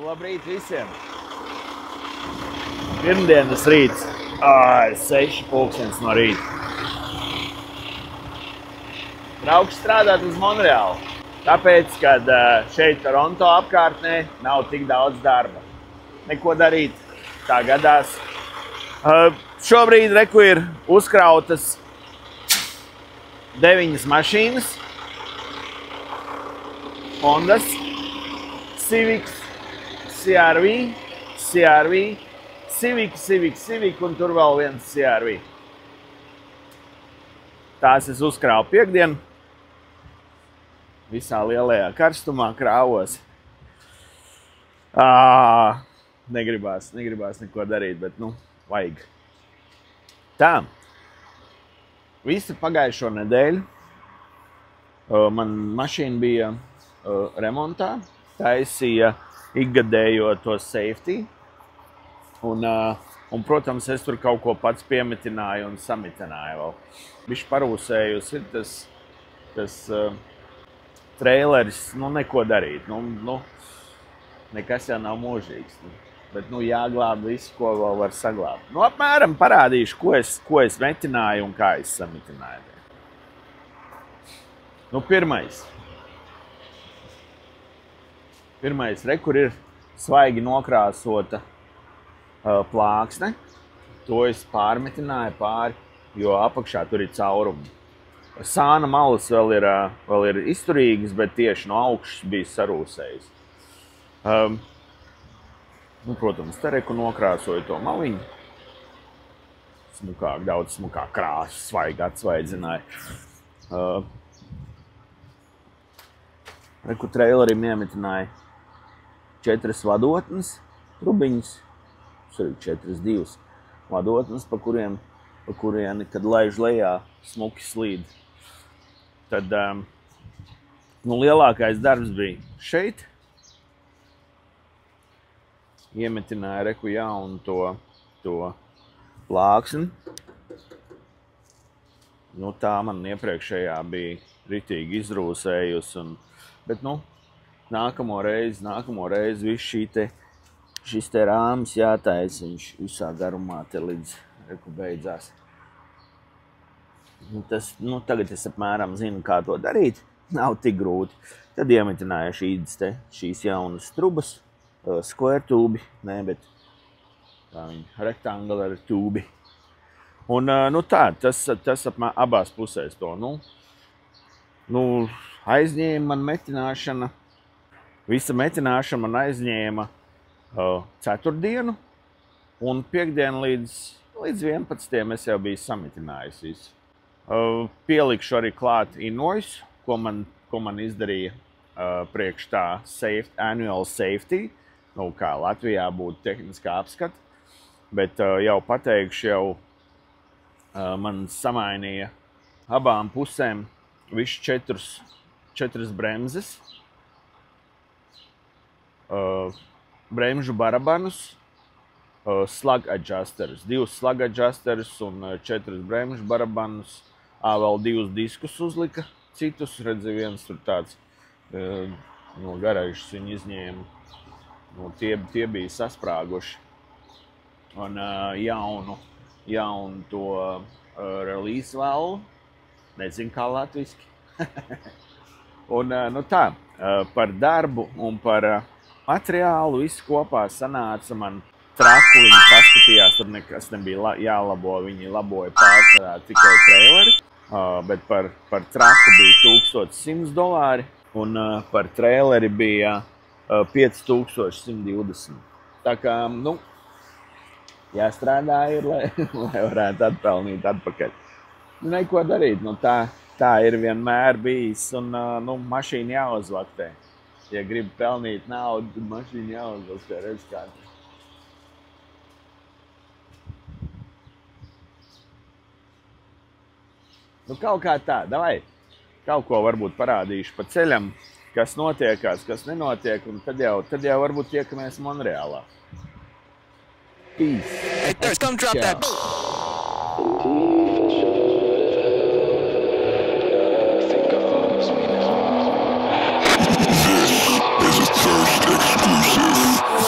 Labrīt visiem! Pirmdienas rīts, 6:00 no rīta. Braukšu strādāt uz Monreālu, tāpēc, kad šeit Toronto apkārtnē nav tik daudz darba. Neko darīt, tā gadās. Šobrīd reku ir uzkrautas 9 mašīnas. Hondas, Civics, CR-V, Civic un tur vēl viens CR-V. Tās es uzkrāvu piekdienu. Visā lielajā karstumā krāvos. Negribās neko darīt, bet, vajag. Tā. Visu pagājušo nedēļu man mašīna bija remontā, taisīja ikgadējo to safety. Un, protams, es tur kaut ko pats piemetināju un samitināju vēl. Bišķi parūsējus ir tas traileris, neko darīt. Nekas jau nav mūžīgs. Bet, jāglāb visu, ko vēl var saglābt. Apmēram parādīšu, ko es metināju un kā es samitināju. Pirmais, kur ir svaigi nokrāsota plāksne. To es pārmetināju pāri, jo apakšā tur ir caurumi. Sāna malas vēl ir izturīgas, bet tieši no augšas bija sarūsējis. Protams, te reku nokrāsoju to maliņu. Daudz smukāk krāsu, svaigi atsvaidzināju. Reku trailerim iemetināju 4 vadotnes, trubiņas, 4 vadotnes, pa kurieni, kad laiž lejā, smuki slīd. Tad, lielākais darbs bija šeit. Iemetināju reku jaunu to plāksni. Tā man iepriekšējā bija ritīgi izrūsējusi. Bet, nākamo reizi šis te rāmis jātaisa, viņš visā garumā te līdz reku beidzās. Tagad es apmēram zinu, kā to darīt. Nav tik grūti. Tad iemetināju šīs jaunas trubas, square tūbi, bet rectangular tūbi. Un, tas abās pusēs to, aizņēma man metināšana. Visa metināšana man aizņēma ceturtdienu, un piekdienu līdz 11. es jau biju samitinājis visu. Pielikšu arī klāt invoice, ko man izdarīja priekš tā annual safety, kā Latvijā būtu tehniskā apskata, bet jau pateikšu, man samainīja abām pusēm visu 4 bremzes, bremžu barabanus, slug adjusterus, 2 slug adjusterus un 4 bremžu barabanus, vēl 2 diskus uzlika, citus, redzēju, viens tur tāds no garāžas viņi izņēma, tie bija sasprāguši, un jaunu to release valvu, nezinu kā latviski. Un par darbu un par materiālu visu kopā sanāca man traku, viņi paskatījās, tur nekas nebija jālabo, viņi laboja pārsvarā tikai traileri, bet par traku bija $1100 un par traileri bija 5120. Tā kā, jāstrādā ir, lai varētu atpelnīt atpakaļ. Neko darīt, tā ir vienmēr bijis, un mašīna jāuzvaktē. Ja grib pelnīt naudu, tad mašīna jāuzvaktē, redz kā. Kaut kā tā, davai, kaut ko varbūt parādīšu pa ceļam, kas notiekās, kas nenotiek, un tad jau varbūt tiekamies Monreālā. Peace. Hey, Thirst, come drop that beat. This is a Thirst exclusive.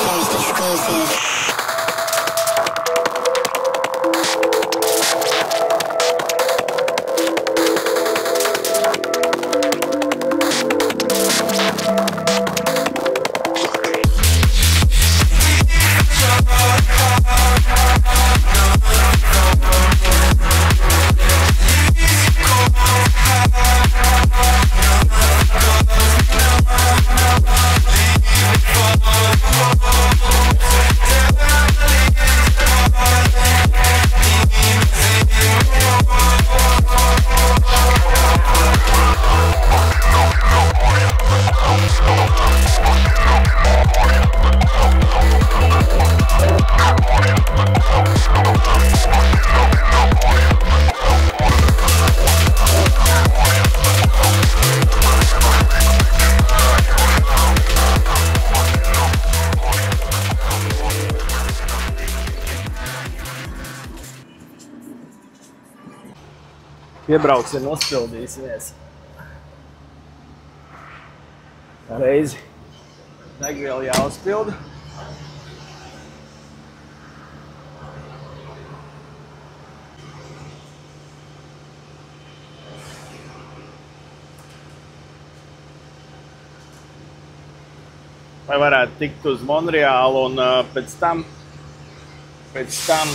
Piebrauksim, nospildīsimies. Reizi degvielu jāuzpilda. Lai varētu tikt uz Monreālu un pēc tam,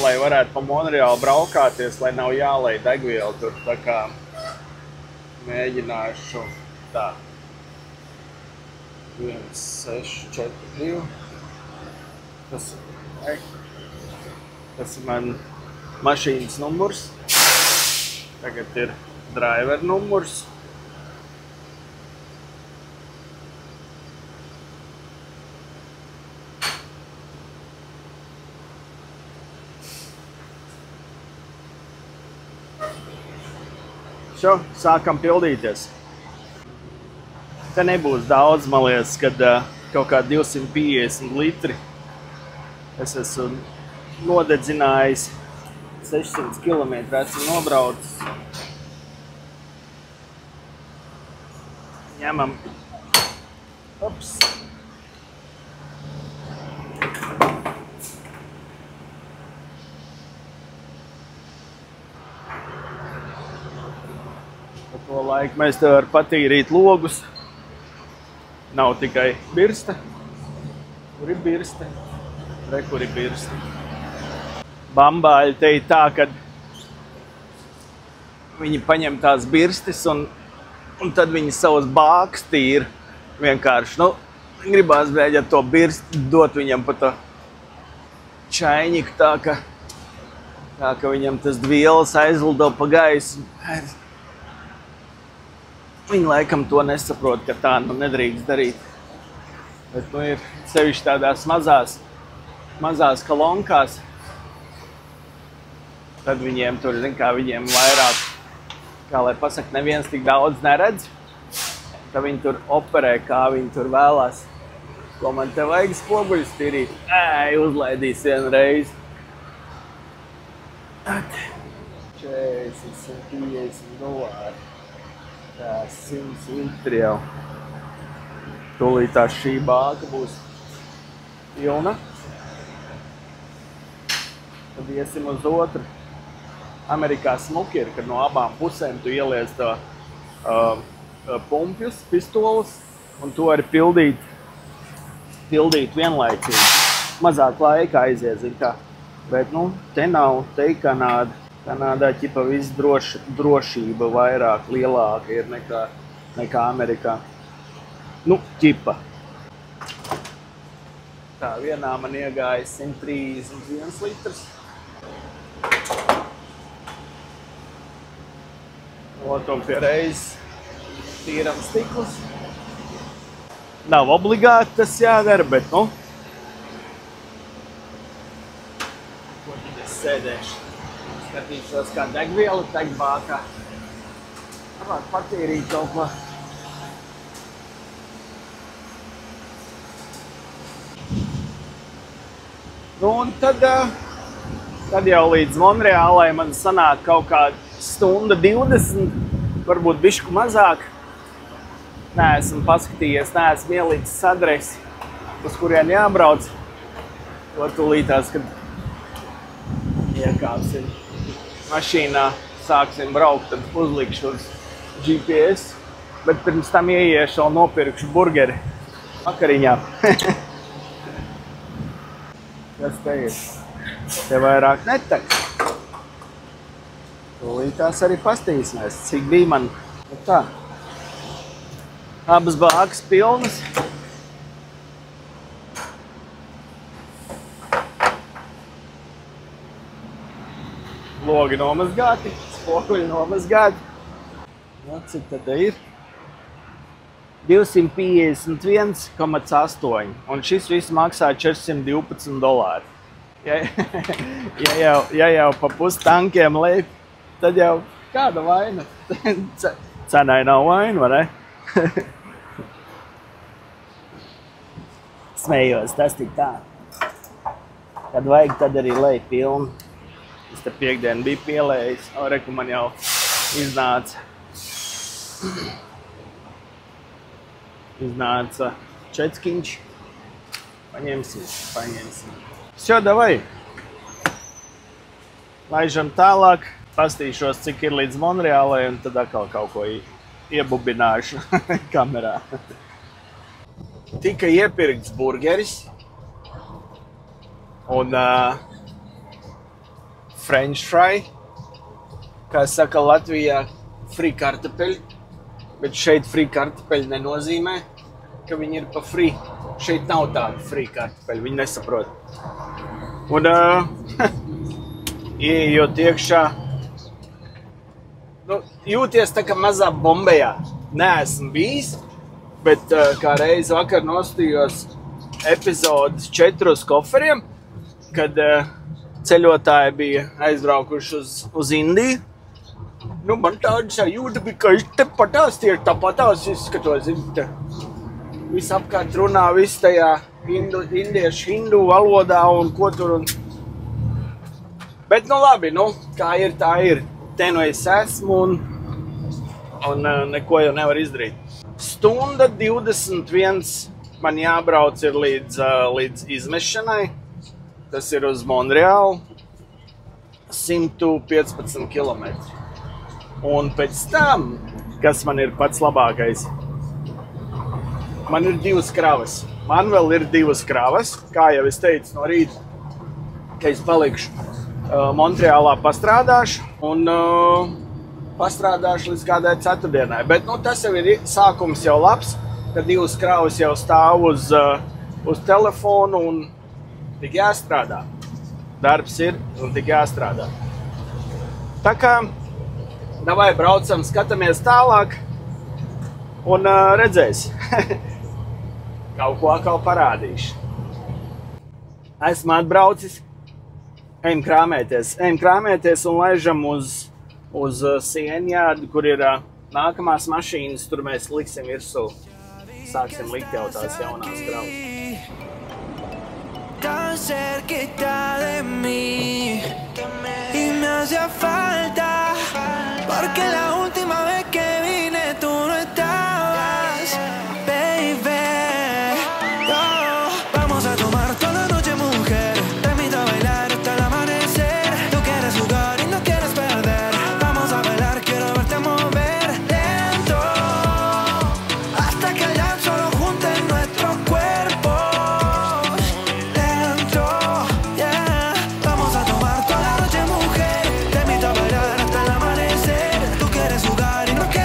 lai varētu pa Monreālu braukāties, lai nav jālej degvielu tur, tā kā mēģināšu tā. 1, 6, 4, 2. Tas ir man mašīnas numurs. Tagad ir driver numurs. Šo, sākam pildīties. Te nebūs daudz, man liekas, kad kaut kā 250 litri. Es esmu nodedzinājis 600 km, esmu nobraucis. Ņemam. Ups. Pa to laiku mēs te var patīrīt logus. Nav tikai birsta. Kur ir birsta? Re, kur ir birsta. Bambāļi te ir tā, kad viņi paņem tās birstis un tad viņi savus bāks tīra. Vienkārši, nu, gribās bēģēt to birsti, dot viņam pa to čaiņiku tā, ka viņam tas dvielas aizlido pa gaisu. Viņi laikam to nesaprot, ka tā nu nedrīkst darīt. Bet nu ir sevišķi tādās mazās kolonkās. Tad viņiem tur, zin kā, viņiem vairāk, kā lai pasaka, neviens tik daudz neredz. Tad viņi tur operē, kā viņi tur vēlās. Ko man te vajag spoguļus tīrīt? Uzlaidīs vienu reizi. 40, 150 dolāri. Tā 100 litri jau. Tūlītās šī bāka būs pilna. Tad iesim uz otru. Amerikā smuki ir, kad no abām pusēm tu ieliec to pumpjus, pistoles, un to arī pildīt vienlaicīgi. Mazāk laika aiziet, zin kā. Bet, nu, te nav, te ir Kanāda. Kanādā ķipa viss drošība vairāk, lielāka ir nekā Amerikā. Nu, ķipa. Tā, vienā man iegāja 131 litrs. Otru pie reizes tīram stiklus. Nav obligāti tas jādara, bet, nu, ko tad es sēdēšu? Skatīšos, kā degvielu teg bākā. Labāk patīrīt kaut ko. Nu, un tad jau līdz Monreālai man sanāk kaut kāda stunda 20, varbūt bišku mazāk. Neesmu paskatījies, neesmu ielicis adresi, uz kurien jābrauc. To tūlītās, kad iekāpsim mašīnā, sāksim braukt, tad uzlikšu uz GPS. Bet pirms tam ieiešu un nopirkšu burgeri vakariņā. Kas te ir? Te vairāk netek. Tūlītās arī pastīsimies, cik bija man. Tā. Abas bākas pilnas. Logi nomazgāti, spoguļi nomazgāti. Nu, cik tad ir? 251,8. Un šis viss maksā 412 dolāri. Ja jau pa pus tankiem lejp, tad jau kāda vaina? Cenai nav vaina, vai ne? Smējos, tas tik tā. Kad vajag, tad arī lej pilnu. Es te piekdienu biju pielējis. Reku man jau Iznāca četkiņš. Paņemsim. Все, давай. Laižam tālāk. Pastīšos, cik ir līdz Monreālai, un tad atkal kaut ko iebubināšu kamerā. Tika iepirkts burgeris un French fry, kā saka Latvijā, free kartupeļi, bet šeit free kartupeļi nenozīmē, ka viņi ir pa free. Šeit nav tāda free kartupeļi, viņi nesaprot. Un ieejot iekšā, jūties tā kā mazā Bombejā. Neesmu bijis, bet kā reiz vakar nostījos epizodes 4 koferiem, kad ceļotāji bija aizbraukuši uz Indiju. Man tāda sajūta bija, ka tepatās tieši tāpatās izskatos. Visapkārt runā viss tajā hindu valodā un ko tur. Bet labi, kā ir, tā ir. Te es esmu un neko jau nevar izdarīt. 1:21 man jābrauc ir līdz izmešanai. Tas ir uz Monreālu, 115 km. Un pēc tam, kas man ir pats labākais, man ir 2 kravas. Man vēl ir 2 kravas, kā jau es teicu no rīta, ka es palikšu Monreālā pastrādāšu un pastrādāšu līdz kādai ceturtdienai. Bet tas jau ir sākums jau labs, kad 2 kravas jau stāv uz telefonu un tik jāstrādā. Darbs ir un tik jāstrādā. Tā kā, davai braucam, skatāmies tālāk un redzēs. Kaut ko atkal parādīšu. Esmu atbraucis. Ejam krāmēties un laižam uz Sienjārdu, kur ir nākamās mašīnas. Tur mēs liksim virsū. Sāksim likt jau tās jaunās kravas. Tan cerquita de mí y me hacía falta porque la última vez que vine tú no estabas, baby. Vamos a tomar toda la noche, mujer. Te invito a bailar hasta el amanecer. Tú quieres jugar y no quieres perder. Vamos a bailar, quiero verte mover lento hasta que el dance solo junte nuestros cuerpos. Mujer, te invito a bailar hasta el amanecer. Tú quieres jugar y no quieres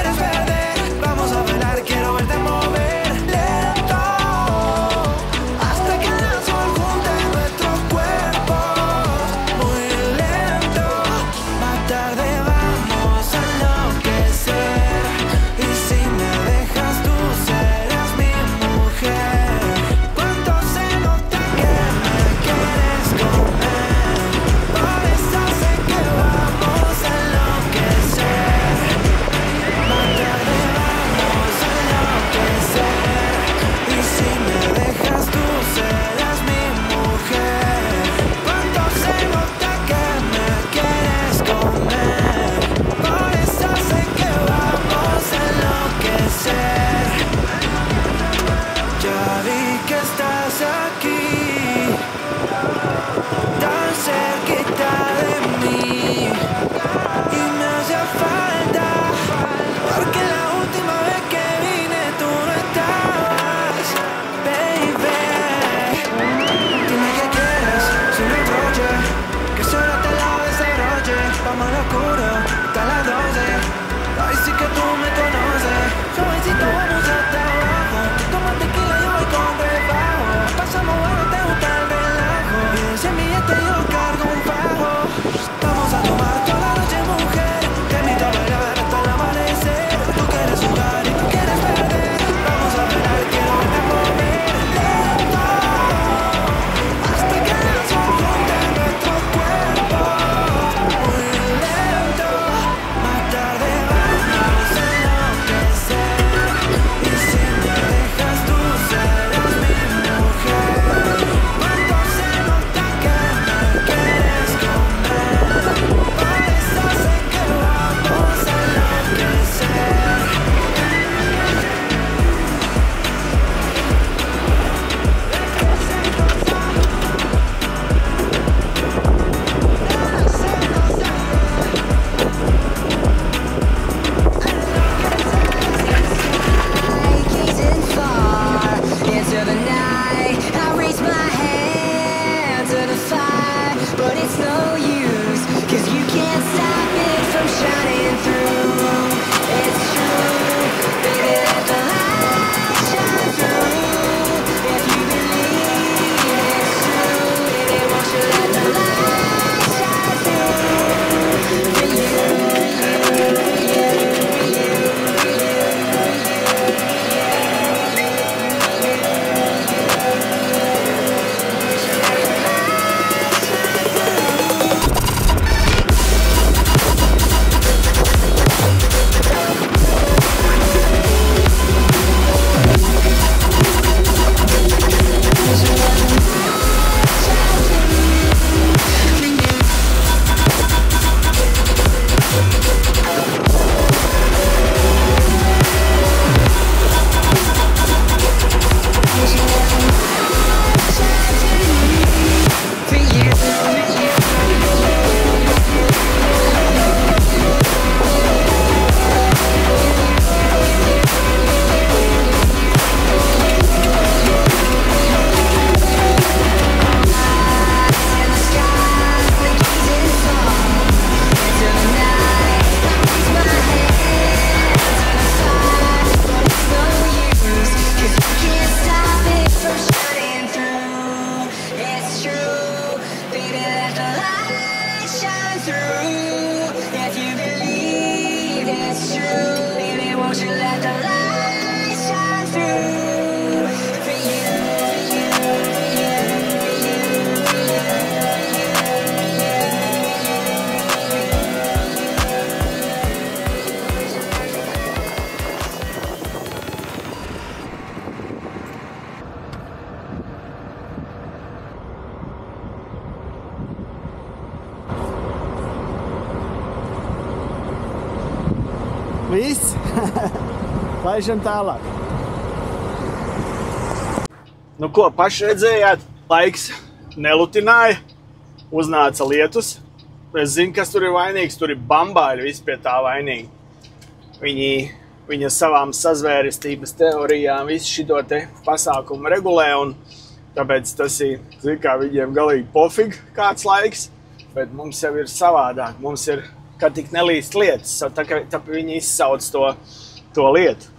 let the light shine through for you, for you, for you, for you, Viss! Laižam tālāk. Nu ko, paši redzējāt, laiks nelutināja, uznāca lietus. Es zinu, kas tur ir vainīgs, tur ir bambāļi, visi pie tā vainīgi. Viņa savām sazvērestības teorijām visu šito te pasākumu regulē, un tāpēc tas ir, zin kā, viņiem galīgi pofig kāds laiks, bet mums jau ir savādāk, mums ir, kad tik nelīst lietas, tā viņi izsauc to lietu.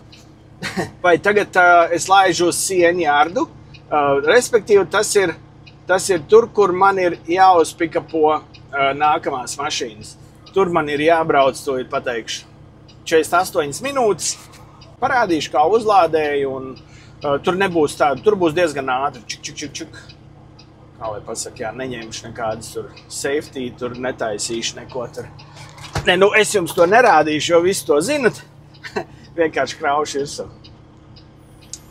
Vai tagad es laižu uz Sienjārdu, respektīvi tas ir tur, kur man ir jāuzpikapo nākamās mašīnas. Tur man ir jābrauc, to ir pateikšu, 48 minūtes, parādīšu, kā uzlādēju, un tur nebūs tādu, tur būs diezgan ātri, čik. Kā lai pasaka, jā, neņemšu nekādas tur safety, tur netaisīšu neko tur. Ne, nu es jums to nerādīšu, jo visi to zinat. Vienkārši kraušu virsū.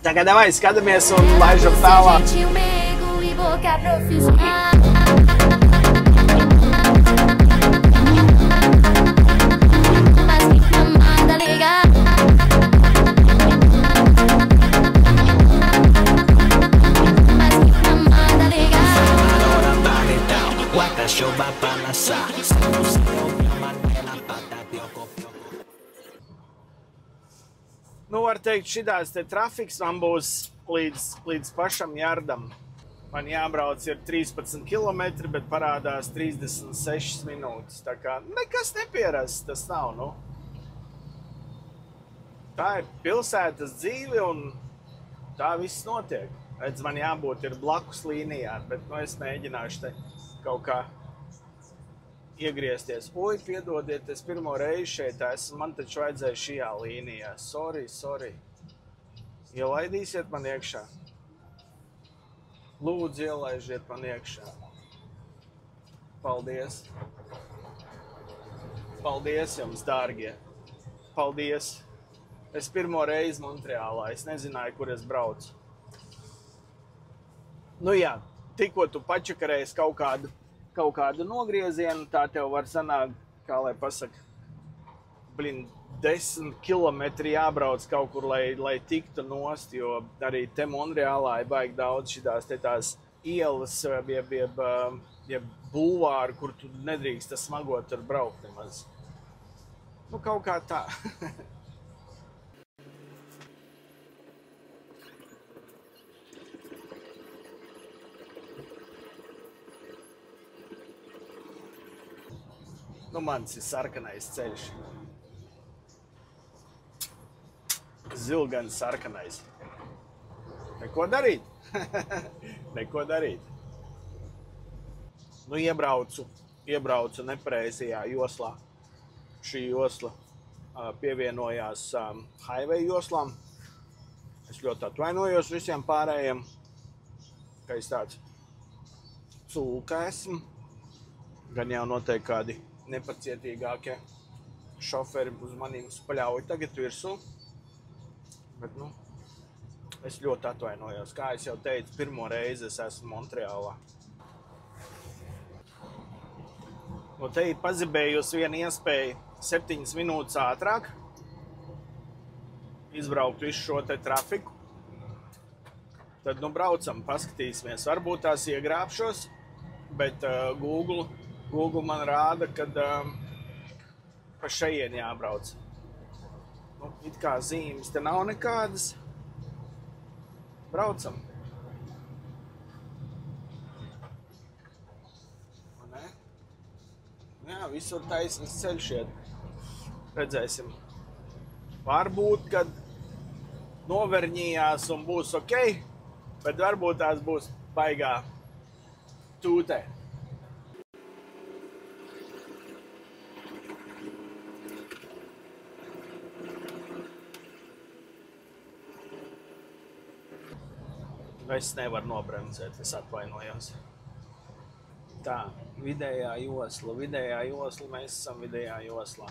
Tagad davai skatāmies un laižam tālāk. Nu, var teikt, šitās te trafiks man būs līdz pašam Jārdam. Man jābrauc ir 13 kilometri, bet parādās 36 minūtes. Tā kā nekas nepierasts, tas nav, nu. Tā ir pilsētas dzīve un tā viss notiek. Redz, man jābūt ir blakus līnijā, bet nu, es mēģināšu te kaut kā iegriezties. Oi, piedodiet, es pirmo reizi šeit esmu, man taču vajadzēja šajā līnijā. Sorry. Ielaidīsiet man iekšā. Lūdzu, ielaižiet man iekšā. Paldies. Paldies jums, dārgie. Paldies. Es pirmo reizi Montreālā, es nezināju, kur es braucu. Nu jā, tikko tu pačakarējies kaut kādu nogriezienu, tā tev var sanākt, kā lai pasaka, 10 kilometri jābrauc kaut kur, lai tiktu nost, jo arī te Monreālā ir baigi daudz šitās te tās ielas, jeb bulvāri, kur tu nedrīkst smagot tur braukt nemaz. Nu, kaut kā tā. Nu, mans ir sarkanais ceļš. Zilgans sarkanais. Neko darīt. Neko darīt. Nu, iebraucu nepareizajā joslā. Šī josla pievienojās highway joslām. Es ļoti atvainojos visiem pārējiem, ka es tāds cūka esmu. Gan jau noteikti kādi nepacietīgākie šoferi uz maniem spaļauj tagad virsū. Bet, nu, es ļoti atvainojos. Kā es jau teicu, pirmo reizi es esmu Montreālā. Nu, te ir pazibējusi viena iespēja 7 minūtes ātrāk izbraukt visu šo te trafiku. Tad, nu, braucam, paskatīsimies. Varbūt tās iegrābšos, bet Google man rāda, kad pa šejieni jābrauc. Nu, it kā zīmes te nav nekādas. Braucam. Ne? Jā, visur taisnas ceļš iet. Redzēsim. Varbūt, kad noverņījās un būs ok, bet varbūt tās būs baigā tūtē. Es nevaru nobremzēt, es atvainojos. Tā, vidējā josla, mēs esam vidējā joslā.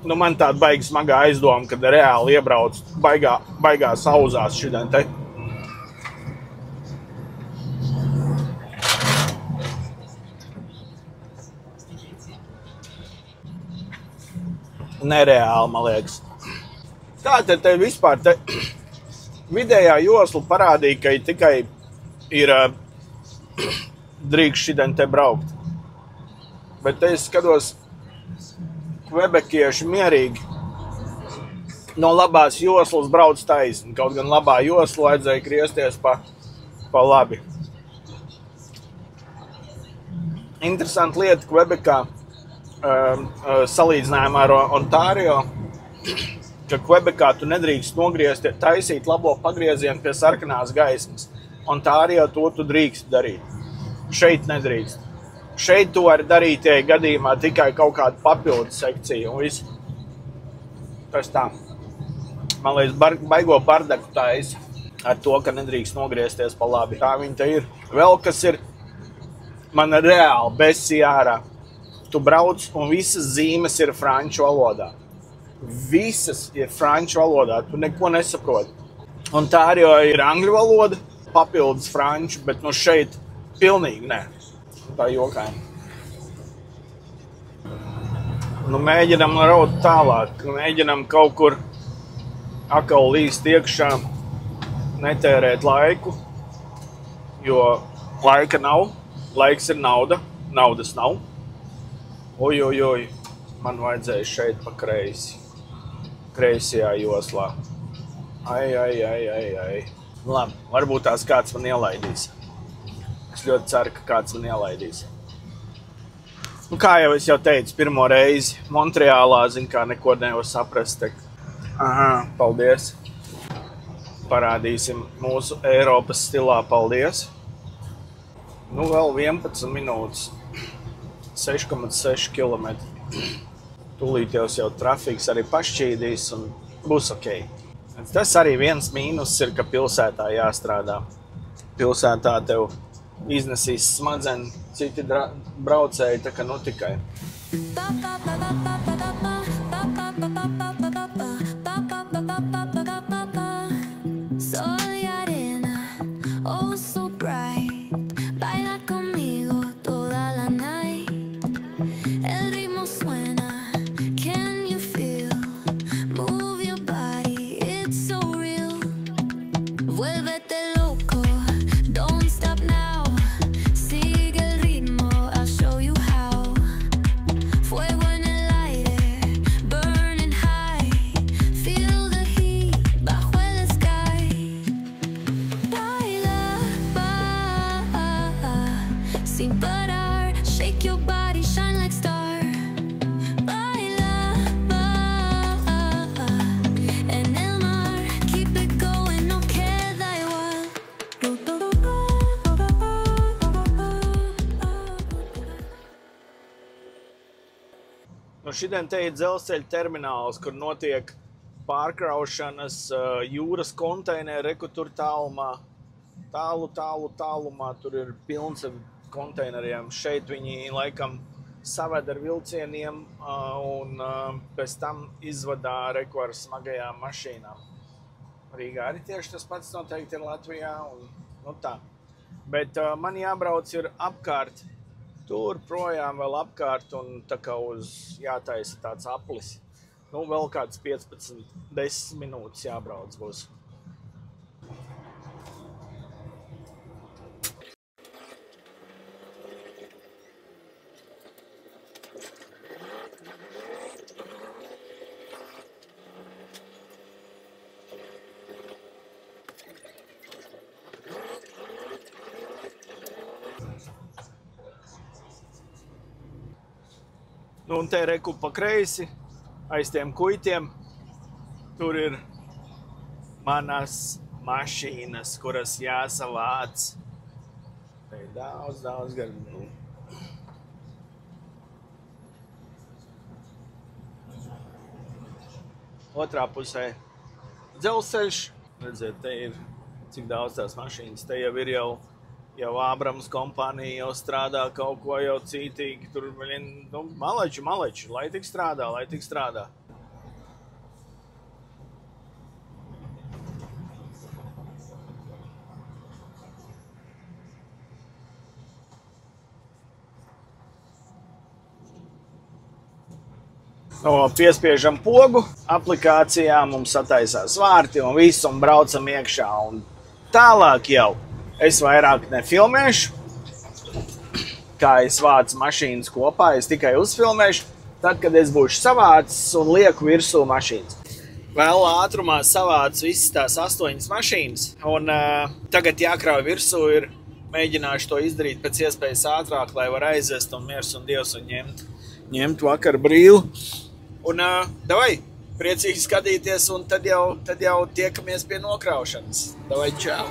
Nu, man tāda baigi smagā aizdoma, kad reāli iebrauc baigā sauzās šitien te. Nereāli, man liekas. Tā te vispār te vidējā josla parādīja, ka tikai ir drīkst šitien te braukt. Bet te es skatos, kvebekieši mierīgi no labās joslas brauc taisni. Kaut gan labā josla vajadzēja griezties pa labi. Interesanta lieta Kvebekā salīdzinājumā ar Ontārio, ka Kvebekā tu nedrīkst taisīt labo pagriezienu pie sarkanās gaismas. Ontārio to tu drīkst darīt. Šeit nedrīkst. Šeit tu vari darīt, ja gadījumā tikai kaut kādu papildu sekciju un visu. Tas tā. Man liekas, baigo bardaku taisa ar to, ka nedrīkst nogriezties pa labi. Tā viņa te ir. Vēl kas ir man reāli besi ārā. Tu brauc un visas zīmes ir franču valodā. Visas ir franču valodā. Tu neko nesaproti. Ontārio ir angļu valoda, papildus franču, bet nu šeit pilnīgi nē. Tā jokaini. Nu, mēģinam raut tālāk. Mēģinam kaut kur atkal līst iekšā, netērēt laiku, jo laika nav. Laiks ir nauda. Naudas nav. Oj, man vajadzēja šeit pa kreisi. Kreisajā joslā. Ai. Labi, varbūt tās kāds man ielaidīs. Es ļoti ceru, ka kāds man ielaidīs. Nu, kā jau es teicu, pirmo reizi Montreālā, kā neko nevar saprast. Aha, paldies. Parādīsim mūsu Eiropas stilā. Paldies. Nu, vēl 11 minūtes. 6,6 km. Tūlīt jau trafiks arī pašķīdīs un būs ok. Tas arī viens mīnus ir, ka pilsētā jāstrādā. Pilsētā tev iznesīs smadzenes, citi braucēji, tā ka nu tikai. Šitien te ir dzelzceļa termināls, kur notiek pārkraušanas jūras konteineri, kur tur tālumā, tālumā, tur ir pilns ar konteineriem. Šeit viņi laikam saved ar vilcieniem un pēc tam izvadā ar smagajām mašīnām. Rīgā arī tieši tas pats noteikti ir Latvijā un nu tā. Bet man jābrauc ir apkārt. Tur projām vēl apkārt un tā kā jātaisa tāds aplis. Nu, vēl kāds 15-10 minūtes jābrauc būs. Nu, un te reku pa kreisi, aiz tiem kuitiem, tur ir manas mašīnas, kuras jāsavāc. Te ir daudz garbu. Otrā pusē dzelzceļš, redziet, te ir cik daudz tās mašīnas. Te jau ir jau Ābrams kompānija jau strādā kaut ko jau cītīgi. Tur nu, maleči, lai tik strādā. Piespiežam pogu, aplikācijā mums sataisās vārti un viss, un braucam iekšā. Un tālāk jau es vairāk nefilmēšu, kā es vācu mašīnas kopā, es tikai uzfilmēšu, tad, kad es būšu savācis un lieku virsū mašīnas. Vēl ātrumā savācu visas tās 8 mašīnas, un tagad jākrauj virsū ir, mēģināšu to izdarīt pēc iespējas ātrāk, lai var aizvest un miers un dievs un ņemt vakar brīvu. Un davai, priecīgi skatīties, un tad jau tiekamies pie nokraušanas. Davai, čau!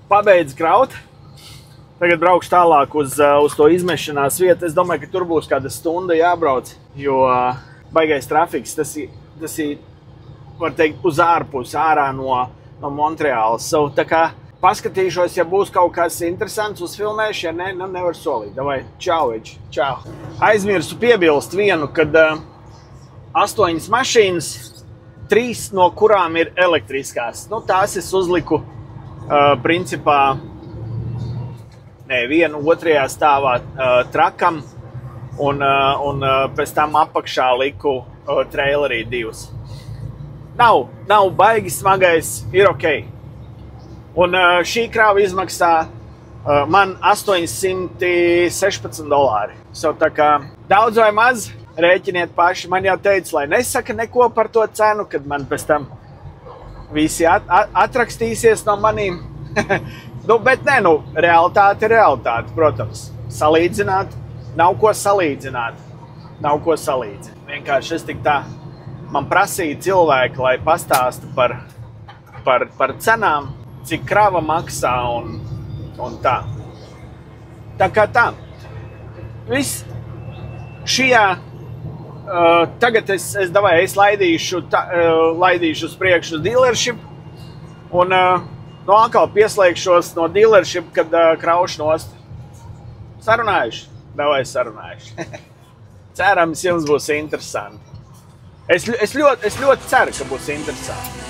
pabeidzu kraut. Tagad braukšu tālāk uz to izmešanās vietu. Es domāju, ka tur būs kāda stunda jābrauc, jo baigais trafiks, tas ir, var teikt, uz ārpus, ārā no Montreālas. Tā kā paskatīšos, ja būs kaut kas interesants uzfilmēšu, ja ne, nevar solīt. Davai, čau, Eģi, čau. Aizmirsu piebilst vienu, kad 8 mašīnas, 3 no kurām ir elektriskās. Tās es uzliku, principā, vienu otrajā stāvā trakam un pēc tam apakšā liku trailerī 2. Nav baigi smagais, ir ok. Un šī krāva izmaksā man $816. Tā kā daudz vai maz, rēķiniet paši. Man jau teica, lai nesaka neko par to cenu, kad man pēc tam visi atrakstīsies no manīm. Bet nē, realitāte ir realitāte, protams. Salīdzināt, nav ko salīdzināt. Vienkārši es tik tā, man prasīja cilvēki, lai pastāstu par cenām, cik krava maksā un tā. Tā kā tā. Viss šajā, tagad es laidīšu uz priekšu uz dealership un atkal pieslēgšos no dealership, kad kraušu nost. Sarunājuši? Davai sarunājuši. Cerams, jums būs interesanti. Es ļoti ceru, ka būs interesanti.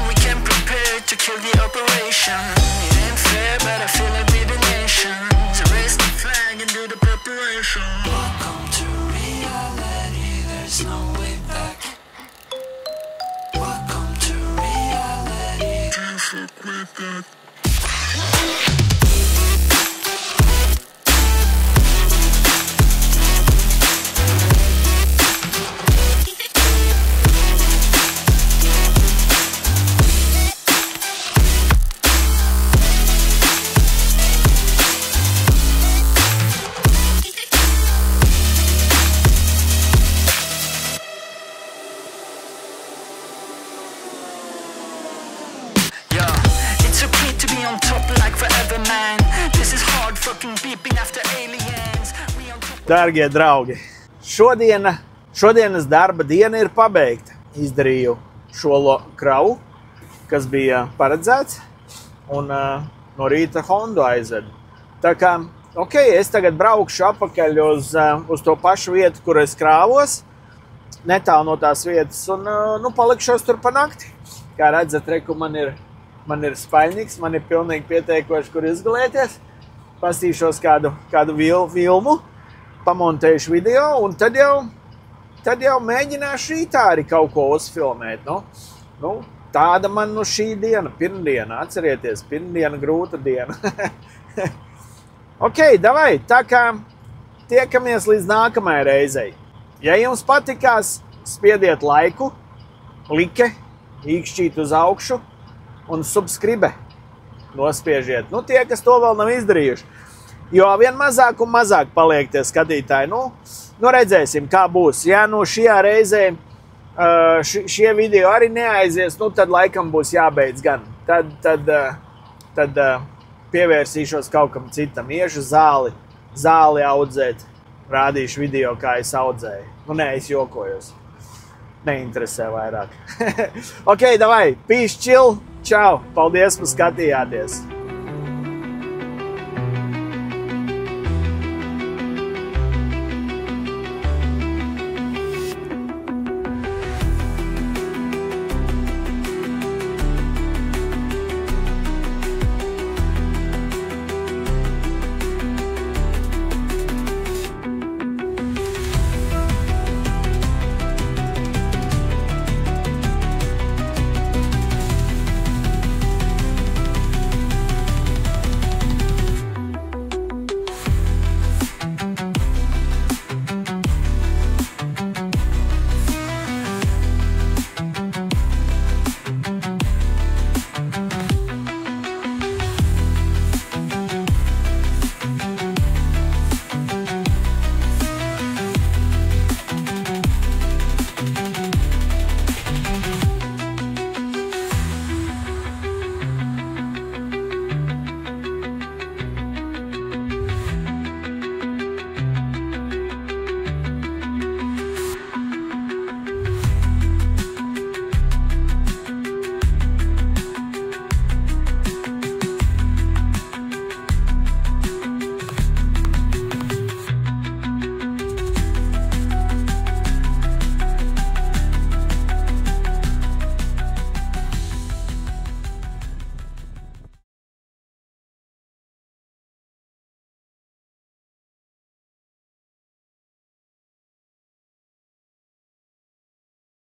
We came prepared to kill the operation. It ain't fair, but I feel like we're the nation. So raise the flag and do the preparation. Welcome to reality, there's no way back. Welcome to reality. Can't fuck with that. On top like forever, man. This is hard fucking beeping after aliens. Dārgie draugi, šodienas darba diena ir pabeigta. Izdarīju šo kravu, kas bija paredzēts, un no rīta Hondu aizvedu. Tā kā, ok, es tagad braukšu apakaļ uz to pašu vietu, kur es krāvos, netālu no tās vietas, un palikšos tur pa nakti. Kā redzat, reku, man ir spaļniks, man ir pilnīgi pieteikoši, kur izgulēties. Pastīšos kādu filmu, pamontēšu video, un tad jau mēģināšu rītā arī kaut ko uzfilmēt. Tāda man šī diena, pirmdiena, atcerieties, pirmdiena grūta diena. Ok, davai, tā kā tiekamies līdz nākamajai reizei. Ja jums patikās, spiediet laiku, like, īkšķīt uz augšu, un subscribe nospiežiet. Tie, kas to vēl nav izdarījuši. Jo vien mazāk un mazāk paliek tie skatītāji. Redzēsim, kā būs. Ja šajā reizē šie video arī neaizies, tad laikam būs jābeidz gan. Tad pievērsīšos kaut kam citam. Iešu zāli audzēt. Rādīšu video, kā es audzēju. Es jokojos. Neinteresē vairāk. Ok, davai, peace, chill. Čau, paldies, ka skatījāties!